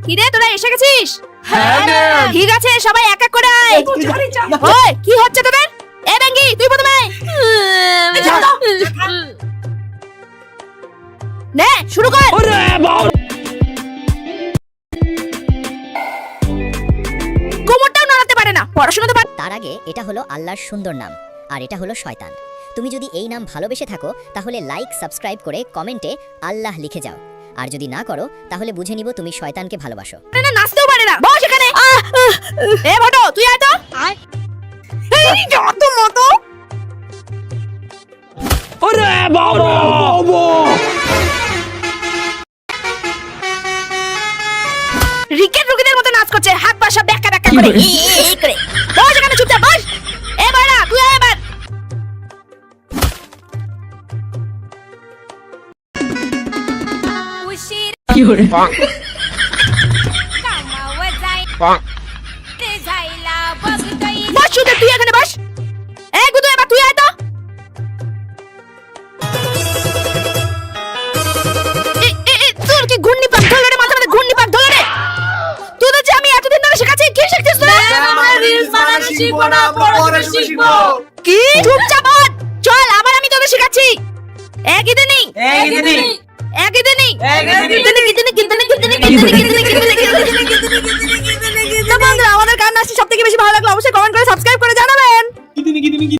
কি রে তোরা এসে গেছিস? হ্যাঁ ম্যাম। ঠিক আছে সবাই এক এক করে আয়। ওই কি হচ্ছে তোদের? এ বেঙ্গি তুই প্রথমে আয়। নে শুরু কর। কোমরটাও নড়াতে পারে না, পড়াশোনা তো পারে। তার আগে এটা হলো আল্লাহর সুন্দর নাম, আর এটা হলো শয়তান। তুমি যদি এই নাম ভালোবেসে থাকো তাহলে লাইক সাবস্ক্রাইব করে কমেন্টে আল্লাহ লিখে যাও, আর যদি না করো তাহলে বুঝে নিব তুমি শয়তানকে ভালোবাসো। না নাচতেও পারে না, বস এখানে। এ ভটো তুই আয় তো। এই যত মতো। ওরে বাবা! রিকেট রুগীদের মতো নাচ করছে, হাত পা সব ব্যাকা ব্যাকা করে। এই করে বস এখানে চুপচাপ বস। এ বাড়া তুই আয় এবার। কি করে? বস চুপচাপ তুই এখানে বস। এই গুদু এবার তুই আয় তো। তোর কি ঘূর্ণি পাক ধরলো রে, মাথার মধ্যে ঘূর্ণি পাক ধরলো রে? তোদের যে আমি এতদিন ধরে শেখাচ্ছি, কি শিখছিস তোরা? কি চুপচাপ বস। চল আবার আমি তোদের শেখাচ্ছি। একই দিনই আমাদের গান নাচটি সব থেকে বেশি ভালো লাগলো অবশ্যই কমেন্ট করে সাবস্ক্রাইব করে